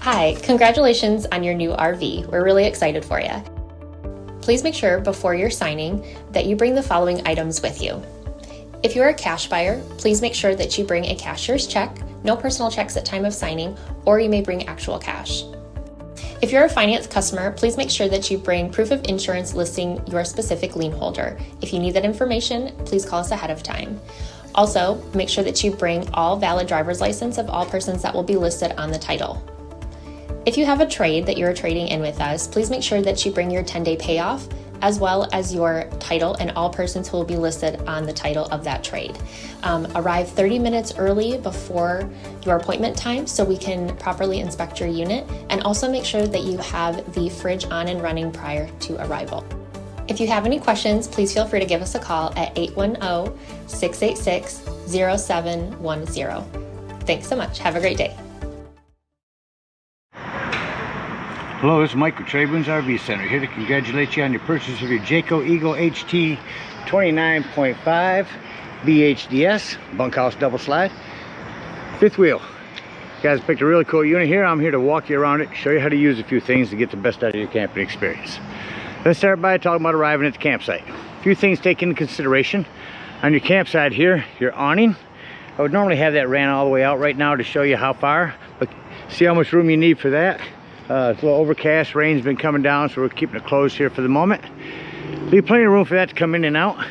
Hi, congratulations on your new RV. We're really excited for you. Please make sure before you're signing that you bring the following items with you. If you're a cash buyer, please make sure that you bring a cashier's check, no personal checks at time of signing, or you may bring actual cash. If you're a finance customer, please make sure that you bring proof of insurance listing your specific lien holder. If you need that information, please call us ahead of time. Also, make sure that you bring all valid driver's license of all persons that will be listed on the title. If you have a trade that you're trading in with us, please make sure that you bring your 10-day payoff as well as your title and all persons who will be listed on the title of that trade. Arrive 30 minutes early before your appointment time so we can properly inspect your unit, and also make sure that you have the fridge on and running prior to arrival. If you have any questions, please feel free to give us a call at 810-686-0710. Thanks so much. Have a great day. Hello, this is Mike with TradeWinds RV Center, here to congratulate you on your purchase of your Jayco Eagle HT 29.5 BHDS bunkhouse double slide fifth wheel. You guys picked a really cool unit here. I'm here to walk you around it, show you how to use a few things to get the best out of your camping experience. Let's start by talking about arriving at the campsite. A few things to take into consideration. On your campsite here, your awning, I would normally have that ran all the way out right now to show you how far, but see how much room you need for that. It's a little overcast, rain's been coming down, so we're keeping it closed here for the moment. Leave plenty of room for that to come in and out.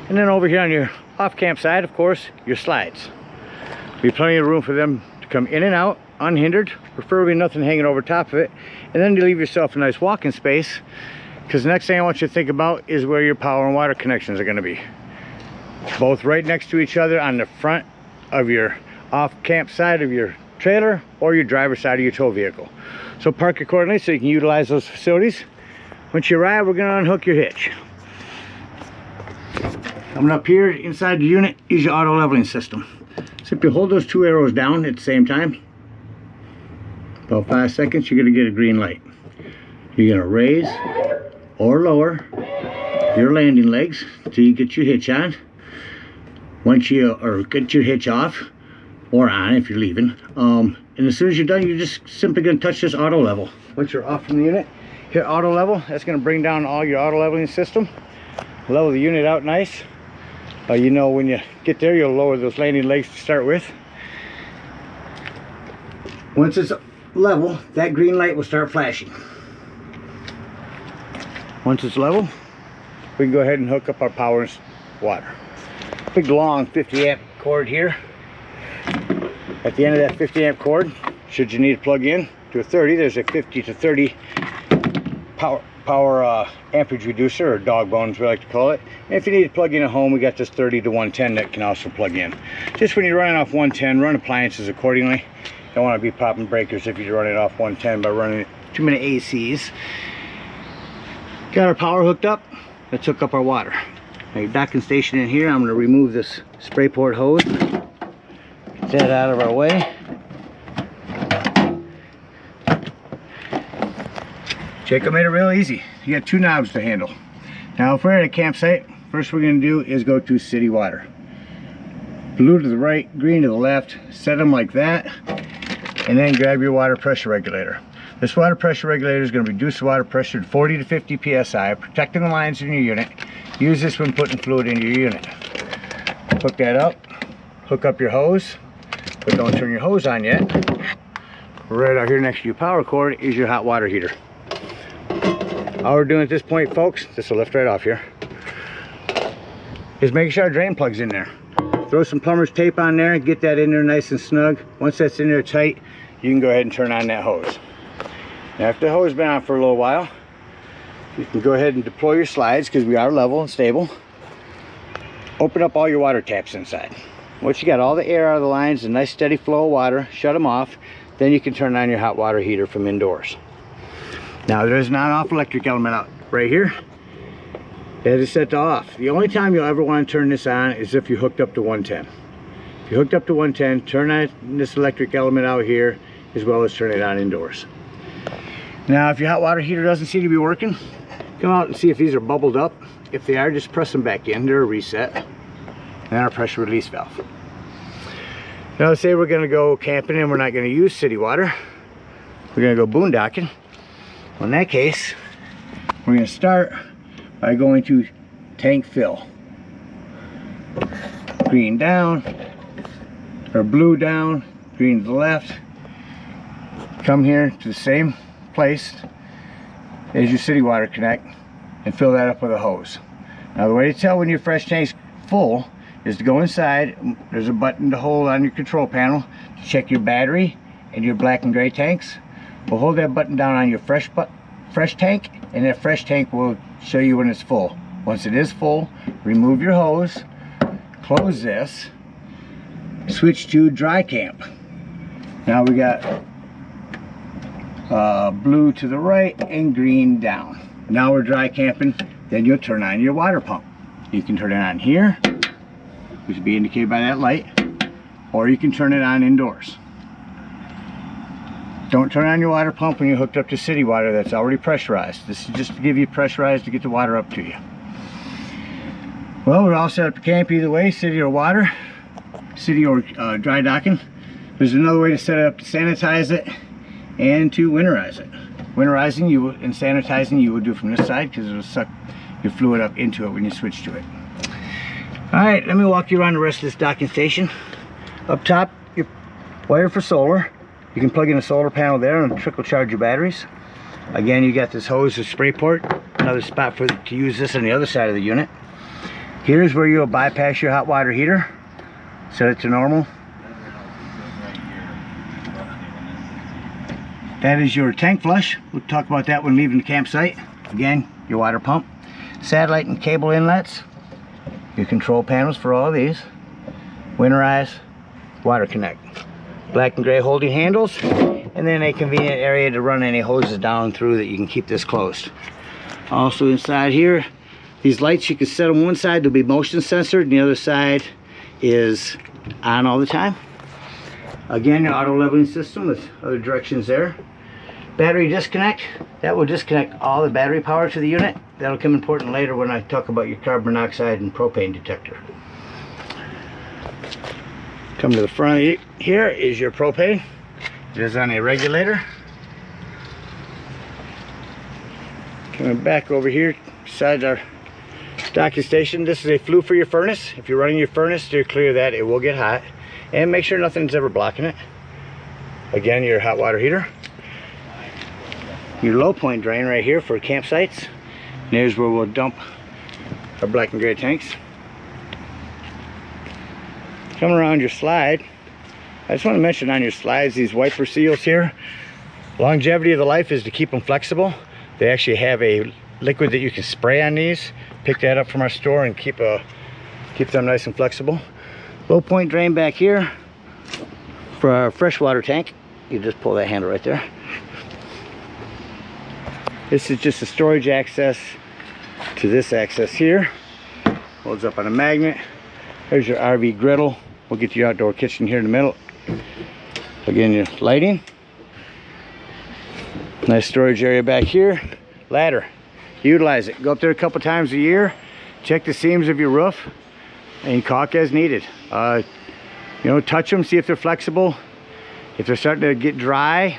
And then over here on your off camp side, of course, your slides. Leave plenty of room for them to come in and out unhindered, preferably nothing hanging over top of it. And then you leave yourself a nice walking space, because the next thing I want you to think about is where your power and water connections are going to be. Both right next to each other on the front of your off camp side of your trailer or your driver's side of your tow vehicle. So park accordingly so you can utilize those facilities. Once you arrive, we're going to unhook your hitch. Coming up here inside the unit is your auto leveling system. So if you hold those two arrows down at the same time, about 5 seconds, you're going to get a green light. You're going to raise or lower your landing legs until you get your hitch on. Once you get your hitch off or on if you're leaving, and as soon as you're done, you're just simply going to touch this auto level. Once you're off from the unit, hit auto level. That's going to bring down all your auto leveling system, level the unit out nice. You know, when you get there, you'll lower those landing legs to start with. Once it's level, that green light will start flashing. Once it's level, we can go ahead and hook up our power and water. Big long 50 amp cord here. At the end of that 50 amp cord, should you need to plug in to a 30, there's a 50 to 30 power amperage reducer, or dog bones we like to call it. And if you need to plug in at home, we got this 30 to 110 that can also plug in. Just when you're running off 110, run appliances accordingly. You don't want to be popping breakers if you're running off 110 by running too many ACs. Got our power hooked up. Let's hook up our water. Now, your docking station in here, I'm going to remove this spray port hose. Get that out of our way. Jayco made it real easy. You got two knobs to handle. Now, if we're at a campsite, first we're going to do is go to city water. Blue to the right, green to the left. Set them like that, and then grab your water pressure regulator. This water pressure regulator is going to reduce the water pressure to 40 to 50 psi, protecting the lines in your unit. Use this when putting fluid into your unit. Hook that up. Hook up your hose, but don't turn your hose on yet. Right out here next to your power cord is your hot water heater. All we're doing at this point, folks, this will lift right off here, is making sure our drain plug's in there. Throw some plumber's tape on there, get that in there nice and snug. Once that's in there tight, you can go ahead and turn on that hose. Now, after the hose has been on for a little while, you can go ahead and deploy your slides, because we are level and stable. Open up all your water taps inside. Once you got all the air out of the lines, a nice steady flow of water, shut them off. Then you can turn on your hot water heater from indoors. Now, there's an on-off electric element out right here. That is set to off. The only time you'll ever want to turn this on is if you're hooked up to 110. If you're hooked up to 110, turn on this electric element out here, as well as turn it on indoors. Now, if your hot water heater doesn't seem to be working, come out and see if these are bubbled up. If they are, just press them back in. They're a reset. And our pressure release valve. Now, let's say we're going to go camping and we're not going to use city water. we're gonna go boondocking. Well, in that case, we're gonna start by going to tank fill. Green down, or blue down, green to the left. Come here to the same place as your city water connect and fill that up with a hose. Now the way to tell when your fresh tank's full is to go inside. There's a button to hold on your control panel to check your battery and your black and gray tanks. We'll hold that button down on your fresh tank, and that fresh tank will show you when it's full. Once it is full, remove your hose, close this, switch to dry camp. Now we got blue to the right and green down. Now we're dry camping. Then you'll turn on your water pump. You can turn it on here, which will be indicated by that light, or you can turn it on indoors. Don't turn on your water pump when you're hooked up to city water that's already pressurized. This is just to give you pressurized to get the water up to you. Well, we're all set up to camp either way, city or water, city or dry docking. There's another way to set it up to sanitize it and to winterize it. Winterizing you will, and sanitizing you will do from this side because it'll suck your fluid up into it when you switch to it. All right, let me walk you around the rest of this docking station. Up top, your wire for solar. You can plug in a solar panel there and trickle charge your batteries. Again, you got this hose and spray port. Another spot to use this on the other side of the unit. Here's where you'll bypass your hot water heater. Set it to normal. That is your tank flush. We'll talk about that when leaving the campsite. Again, your water pump. Satellite and cable inlets. Your control panels for all of these. Winterize, water connect. Black and gray holding handles, and then a convenient area to run any hoses down through that you can keep this closed. Also inside here, these lights, you can set them one side to be motion censored, and the other side is on all the time. Again, your auto leveling system with other directions there. Battery disconnect, that will disconnect all the battery power to the unit. That'll come important later when I talk about your carbon monoxide and propane detector. Come to the front here is your propane. It is on a regulator. Coming back over here beside our docking station, this is a flue for your furnace. If you're running your furnace, steer clear of that, it will get hot. And make sure nothing's ever blocking it. Again, your hot water heater. Your low point drain right here for campsites. And here's where we'll dump our black and gray tanks. Coming around your slide, I just want to mention on your slides, these wiper seals here, longevity of the life is to keep them flexible. They actually have a liquid that you can spray on these. Pick that up from our store and keep them nice and flexible. Low point drain back here for our freshwater tank. You just pull that handle right there. This is just a storage access to this access here. Holds up on a magnet. There's your RV griddle. We'll get your outdoor kitchen here in the middle. Again, your lighting. Nice storage area back here. Ladder. Utilize it. Go up there a couple times a year. Check the seams of your roof and caulk as needed. You know, touch them, see if they're flexible. If they're starting to get dry,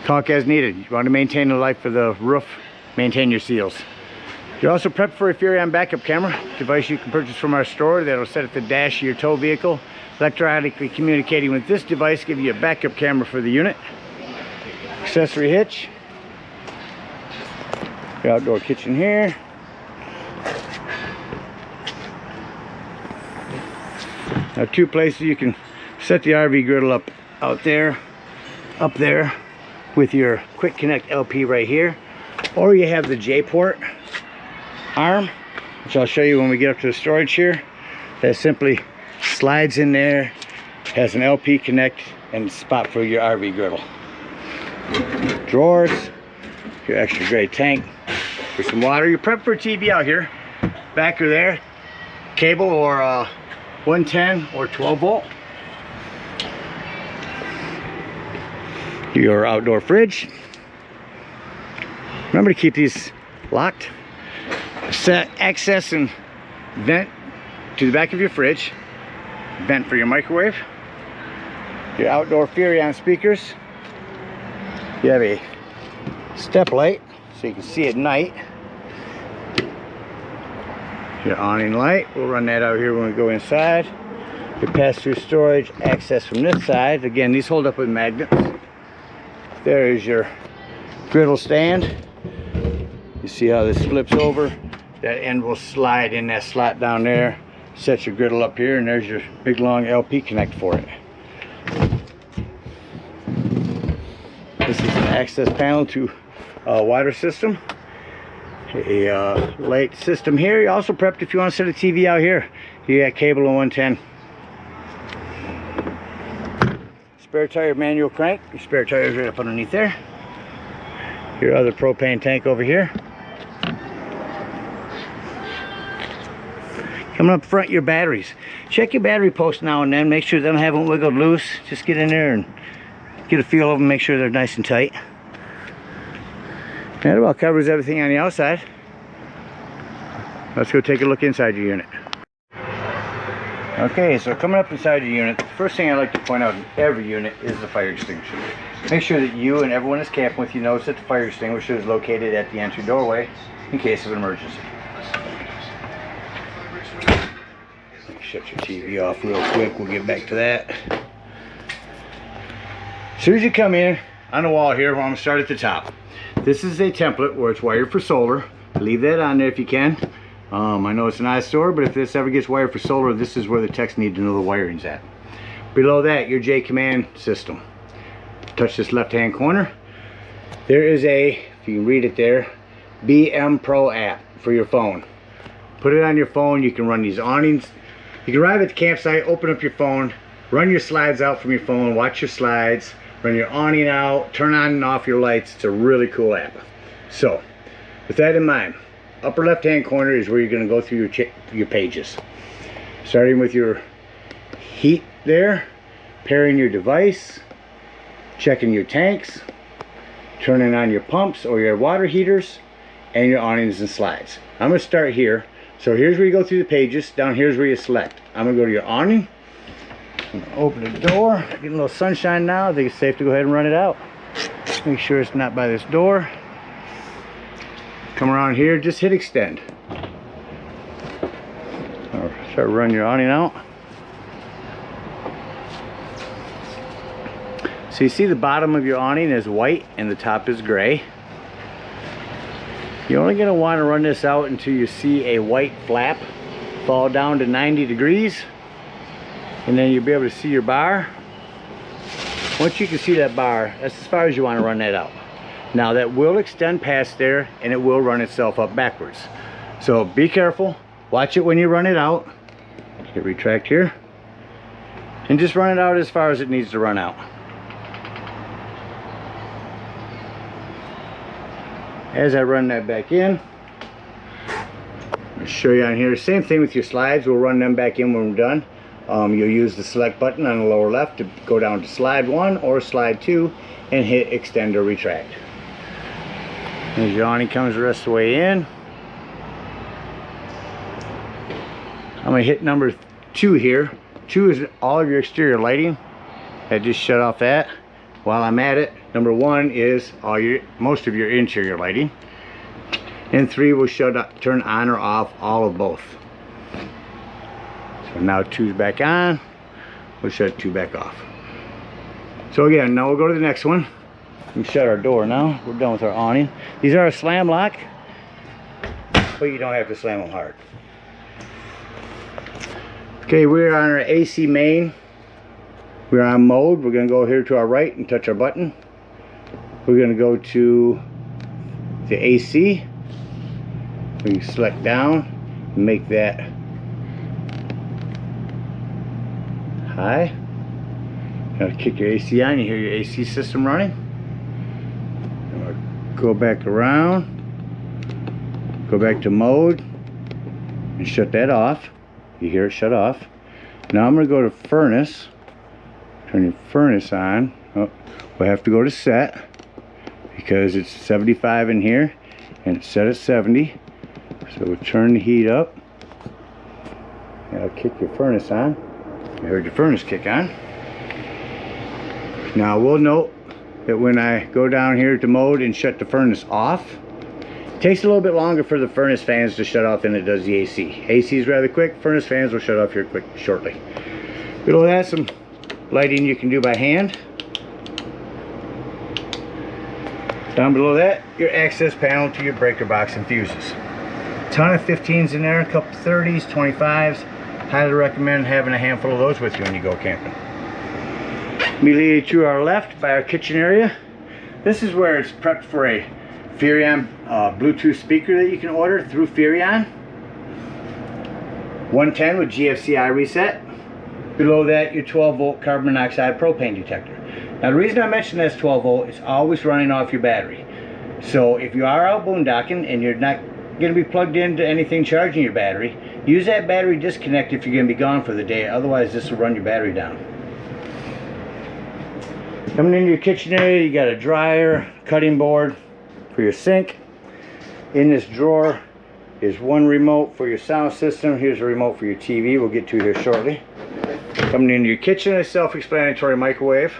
caulk as needed. You want to maintain the life of the roof, maintain your seals. You're also prepped for a Furrion backup camera device you can purchase from our store that'll set at the dash of your tow vehicle. Electronically communicating with this device, give you a backup camera for the unit. Accessory hitch. Your outdoor kitchen here. Now, two places you can set the RV griddle up out there, up there, with your quick connect LP right here, or you have the J port arm, which I'll show you when we get up to the storage here. That simply slides in there, has an LP connect and spot for your RV griddle. Drawers, your extra great tank for some water. You're prepped for a TV out here. Backer there, cable or 110 or 12 volt. Your outdoor fridge. Remember to keep these locked. Set access and vent to the back of your fridge. Vent for your microwave. Your outdoor Furrion speakers. You have a step light so you can see at night. Your awning light, we'll run that out here when we go inside. Your pass-through storage access from this side. Again, these hold up with magnets. There is your griddle stand. You see how this flips over? That end will slide in that slot down there. Set your griddle up here, and there's your big long LP connect for it. This is an access panel to a water system. A light system here. You also prepped if you want to set a TV out here. You got cable and 110. Spare tire manual crank. Your spare tire is right up underneath there. Your other propane tank over here. Coming up front, your batteries. Check your battery post now and then. Make sure they haven't wiggled loose. Just get in there and get a feel of them. Make sure they're nice and tight. That about covers everything on the outside. Let's go take a look inside your unit. Okay, so coming up inside your unit, the first thing I like to point out in every unit is the fire extinguisher. Make sure that you and everyone that's camping with you knows that the fire extinguisher is located at the entry doorway in case of an emergency. Shut your TV off real quick, we'll get back to that. As soon as you come in, on the wall here, I'm going to start at the top. This is a template where it's wired for solar. Leave that on there if you can. I know it's an eyesore, but if this ever gets wired for solar, this is where the techs need to know the wiring's at. Below that, your J command system. Touch this left-hand corner. There is a, if you can read it there, BM Pro app for your phone. Put it on your phone. You can run these awnings. You can arrive at the campsite, open up your phone, run your slides out from your phone, watch your slides, run your awning out, turn on and off your lights. It's a really cool app. So, with that in mind, upper left-hand corner is where you're going to go through your pages. Starting with your heat there, pairing your device, checking your tanks, turning on your pumps or your water heaters, and your awnings and slides. I'm going to start here. So here's where you go through the pages. Down here's where you select. I'm going to go to your awning. I'm going to open the door. Getting a little sunshine now. I think it's safe to go ahead and run it out. Make sure it's not by this door. Come around here, just hit extend. Or start running your awning out. So you see the bottom of your awning is white and the top is gray. You're only going to want to run this out until you see a white flap fall down to 90 degrees, and then you'll be able to see your bar. Once you can see that bar, that's as far as you want to run that out. Now that will extend past there and it will run itself up backwards. So be careful, watch it when you run it out. Hit retract here and just run it out as far as it needs to run out. As I run that back in, I'll show you on here. Same thing with your slides. We'll run them back in when we're done. You'll use the select button on the lower left to go down to slide 1 or slide 2 and hit extend or retract. As your awning comes the rest of the way in, I'm going to hit number 2 here. 2 is all of your exterior lighting. I just shut off that. While I'm at it, number 1 is most of your interior lighting, and 3 will turn on or off all of both. So now 2's back on. We'll shut 2 back off. So again, now we'll go to the next one. We can shut our door now. We're done with our awning. These are a slam lock, but you don't have to slam them hard. Okay, we're on our AC main. We're on mode. We're going to go here to our right and touch our button. We're going to go to the AC. We can select down and make that high. Now kick your AC on, you hear your AC system running. Go back around, go back to mode and shut that off. You hear it shut off. Now I'm going to go to furnace. Turn your furnace on. Oh, we'll have to go to set because it's 75 in here and it's set at 70. So we'll turn the heat up. And I'll kick your furnace on. You heard your furnace kick on. Now we'll note that when I go down here to mode and shut the furnace off, it takes a little bit longer for the furnace fans to shut off than it does the AC. AC is rather quick, furnace fans will shut off here shortly. Below that, some lighting you can do by hand. Down below that, your access panel to your breaker box and fuses. Ton of 15s in there, a couple 30s, 25s. Highly recommend having a handful of those with you when you go camping. Immediately to our left by our kitchen area, this is where it's prepped for a Furrion Bluetooth speaker that you can order through Furrion. 110 with GFCI reset. Below that, your 12 volt carbon monoxide propane detector. Now the reason I mention this 12 volt is always running off your battery. So if you are out boondocking and you're not going to be plugged into anything charging your battery, use that battery disconnect if you're going to be gone for the day. Otherwise this will run your battery down. Coming into your kitchen area, you got a dryer, cutting board for your sink. In this drawer is one remote for your sound system. Here's a remote for your TV we'll get to here shortly. Coming into your kitchen, a self-explanatory microwave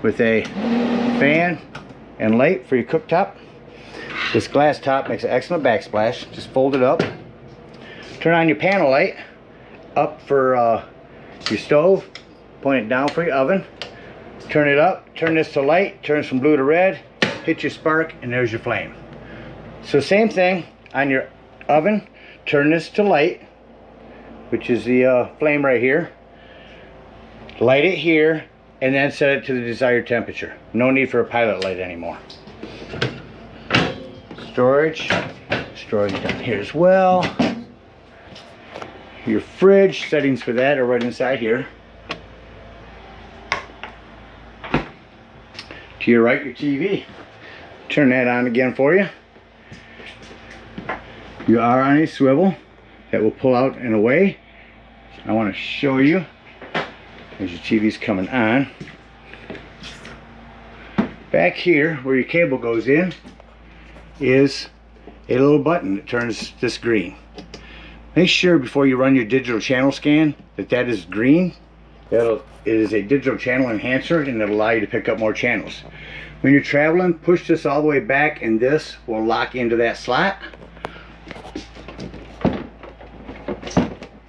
with a fan and light for your cooktop. This glass top makes an excellent backsplash. Just fold it up. Turn on your panel light up for your stove. Point it down for your oven. Turn it up. Turn this to light. Turns from blue to red. Hit your spark and there's your flame. So same thing on your oven. Turn this to light, which is the flame right here. Light it here and then set it to the desired temperature. No need for a pilot light anymore. Storage down here as well. Your fridge settings for that are right inside here. To your right, your TV. Turn that on again for you. You are on a swivel that will pull out and away. I want to show you as your TV's coming on. Back here where your cable goes in is a little button that turns this green. Make sure before you run your digital channel scan that is green. It is a digital channel enhancer and it'll allow you to pick up more channels. When you're traveling, push this all the way back and this will lock into that slot.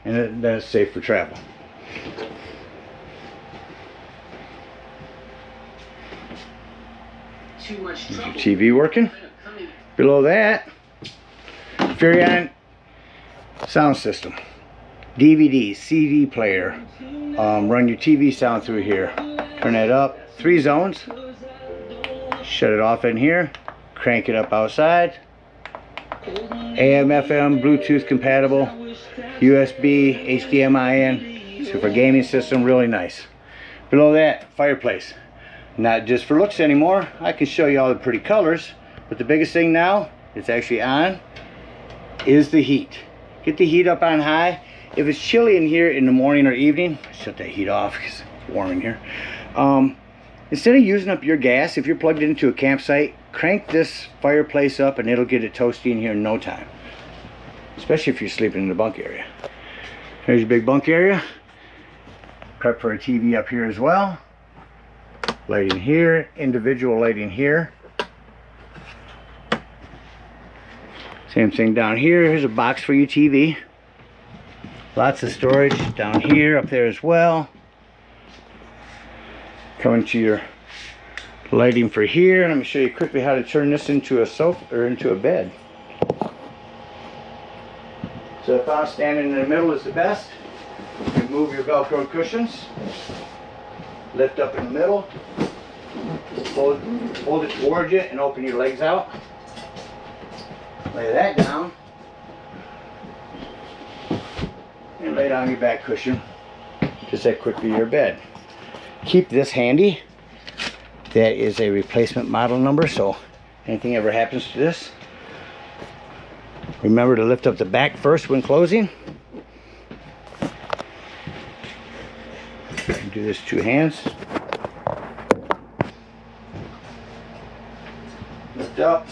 And that's safe for travel. Too much trouble. Is your TV working? Below that, Furrion sound system, DVD, CD player. Run your TV sound through here. Turn that up. 3 zones. Shut it off in here. Crank it up outside. AM, FM, Bluetooth compatible. USB, HDMI in. So for gaming system, really nice. Below that, fireplace. Not just for looks anymore. I can show you all the pretty colors, but the biggest thing now, it's actually on, is the heat. Get the heat up on high. If it's chilly in here in the morning or evening, shut that heat off because it's warm in here. Instead of using up your gas, if you're plugged into a campsite, crank this fireplace up and it'll get it toasty in here in no time. Especially if you're sleeping in the bunk area. Here's your big bunk area. Prep for a TV up here as well. Lighting here, individual lighting here. Same thing down here. Here's a box for your TV. Lots of storage down here, up there as well. Coming to your lighting for here. Let me show you quickly how to turn this into a sofa or into a bed. So if I'm standing in the middle is the best. You move your Velcro cushions. Lift up in the middle. Hold it towards you and open your legs out. Lay that down. And lay down your back cushion. Just that quickly your bed. Keep this handy. That is a replacement model number, so anything ever happens to this, remember to lift up the back first when closing. Do this 2 hands. Lift up,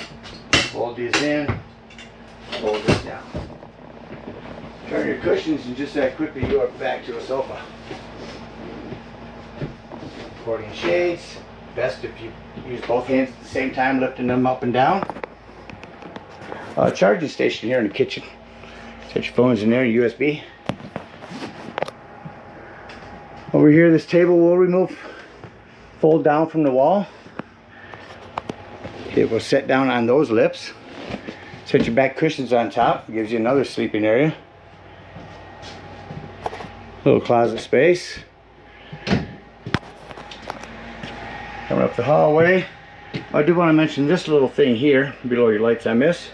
fold these in, fold this down. Turn your cushions and just that quickly you are back to a sofa. Recording shades, Best if you use both hands at the same time, lifting them up and down. Charging station here in the kitchen. Set your phones in there, USB. Over here, this table will remove, fold down from the wall. It will set down on those lips. Set your back cushions on top, gives you another sleeping area. Little closet space. Coming up the hallway, I do want to mention this little thing here below your lights on this.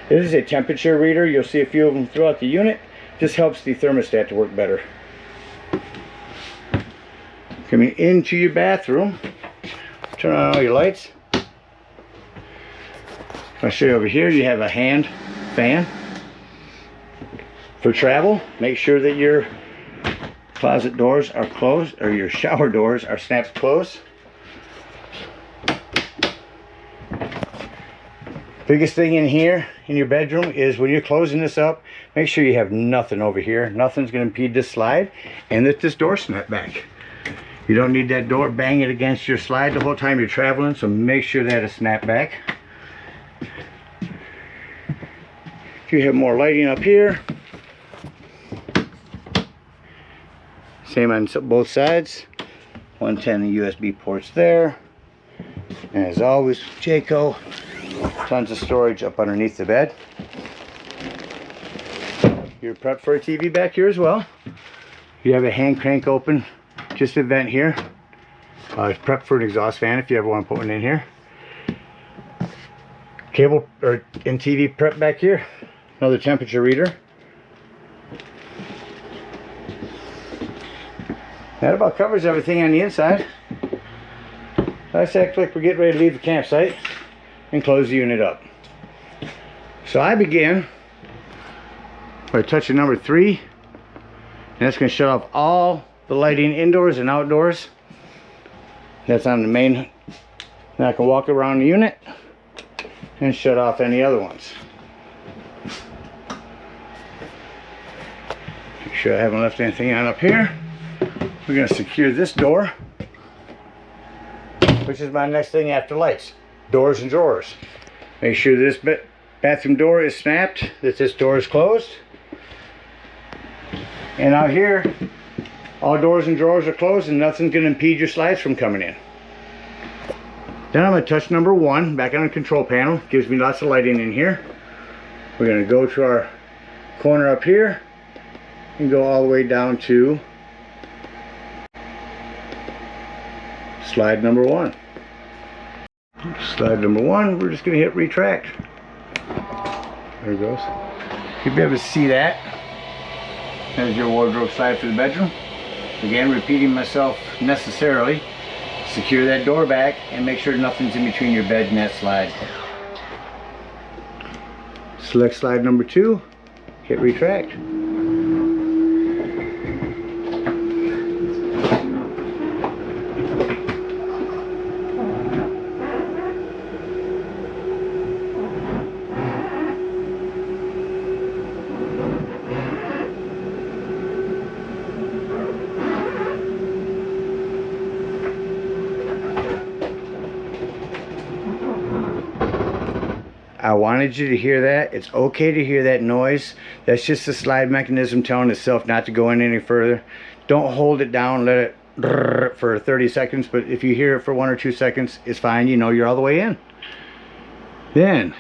It is a temperature reader. You'll see a few of them throughout the unit. Just helps the thermostat to work better. Coming into your bathroom, turn on all your lights. I'll show you over here, you have a hand fan. For travel, make sure that your closet doors are closed, or your shower doors are snapped closed. Biggest thing in here in your bedroom is when you're closing this up, make sure you have nothing over here. Nothing's going to impede this slide, and that this door snap back. You don't need that door banging against your slide the whole time you're traveling, so make sure that is snapped back. You have more lighting up here. Same on both sides. 110 USB ports there. And as always, Jayco, tons of storage up underneath the bed. You're prepped for a TV back here as well. You have a hand crank open, just a vent here. It's prepped for an exhaust fan if you ever want to put one in here. Cable or in TV prep back here. Another temperature reader. That about covers everything on the inside. Let's act like we're getting ready to leave the campsite and close the unit up. So I begin by touching number 3, and that's going to shut off all the lighting indoors and outdoors. That's on the main. Now I can walk around the unit and shut off any other ones. Make sure I haven't left anything on up here. We're going to secure this door, which is my next thing after lights. Doors and drawers. Make sure this bathroom door is snapped, that this door is closed. And out here, all doors and drawers are closed and nothing's going to impede your slides from coming in. Then I'm going to touch number 1 back on the control panel. Gives me lots of lighting in here. We're going to go to our corner up here and go all the way down to slide number 1. Slide number 1, we're just going to hit retract. There it goes. You'll be able to see that. There's your wardrobe slide for the bedroom. Again, repeating myself necessarily. Secure that door back and make sure nothing's in between your bed and that slide. Select slide number 2, hit retract. I wanted you to hear that. It's okay to hear that noise. That's just the slide mechanism telling itself not to go in any further. Don't hold it down, let it for 30 seconds, but if you hear it for 1 or 2 seconds, it's fine. You know you're all the way in. Then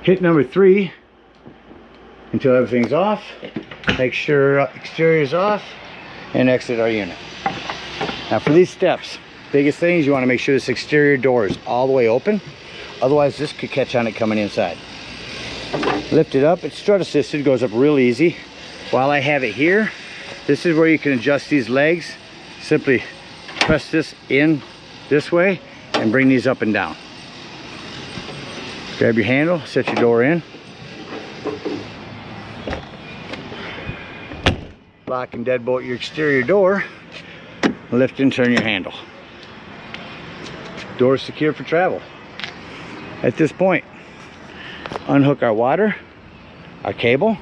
hit number 3 until everything's off. Make sure exterior is off and exit our unit. Now for these steps, biggest thing is you want to make sure this exterior door is all the way open. Otherwise this could catch on it coming inside. Lift it up. It's strut assisted, goes up real easy. While I have it here, this is where you can adjust these legs. Simply press this in this way and bring these up and down. Grab your handle, set your door in. Lock and deadbolt your exterior door. Lift and turn your handle. Door is secure for travel. At this point, unhook our water, our cable,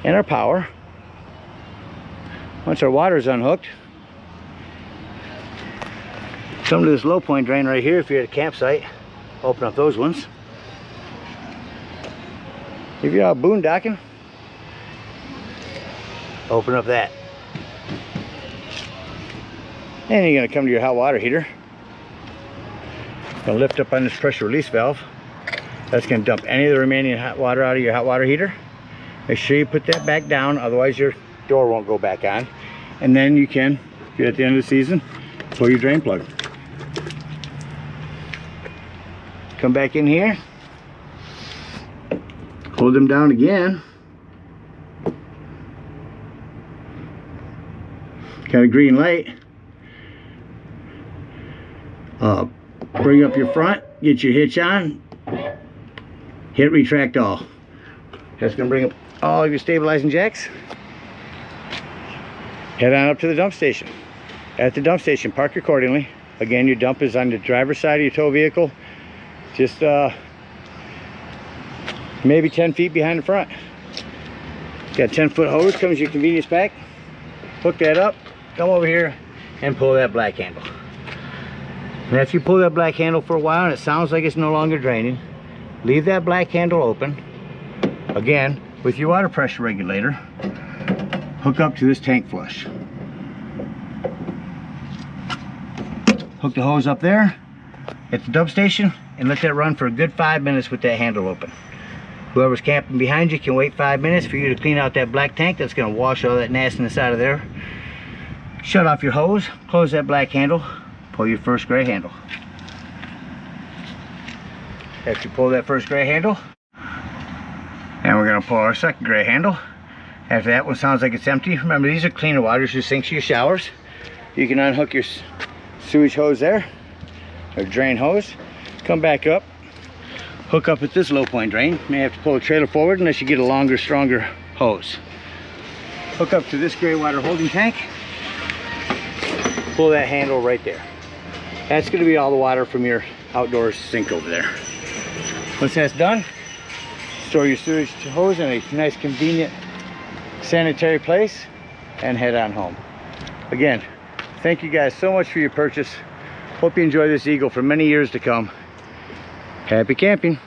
and our power. Once our water is unhooked, Come to this low point drain right here if you're at a campsite. Open up those ones. If you're out boondocking, open up that. And you're going to come to your hot water heater. Going to lift up on this pressure release valve. That's going to dump any of the remaining hot water out of your hot water heater. Make sure you put that back down, otherwise your door won't go back on. And then you can, if you're at the end of the season, pull your drain plug. Come back in here. Hold them down again. Got a green light. Bring up your front, get your hitch on, hit retract all. That's going to bring up all of your stabilizing jacks. Head on up to the dump station. At the dump station, park accordingly. Again, your dump is on the driver's side of your tow vehicle, just maybe 10 feet behind the front. Got a 10-foot hose, comes your convenience pack. Hook that up, come over here and pull that black handle. And after you pull that black handle for a while and it sounds like it's no longer draining, leave that black handle open. Again, with your water pressure regulator, hook up to this tank flush. Hook the hose up there at the dump station and let that run for a good 5 minutes with that handle open. Whoever's camping behind you can wait 5 minutes for you to clean out that black tank. That's going to wash all that nastiness out of there. Shut off your hose, close that black handle, pull your first gray handle. After you pull that first gray handle, and we're going to pull our second gray handle. After that one sounds like it's empty. Remember, these are cleaner waters, your sinks, your showers. You can unhook your sewage hose there, or drain hose. Come back up, hook up at this low point drain. You may have to pull the trailer forward unless you get a longer, stronger hose. Hook up to this gray water holding tank. Pull that handle right there. That's going to be all the water from your outdoor sink over there. Once that's done, store your sewage hose in a nice, convenient, sanitary place and head on home. Again, thank you guys so much for your purchase. Hope you enjoy this Eagle for many years to come. Happy camping.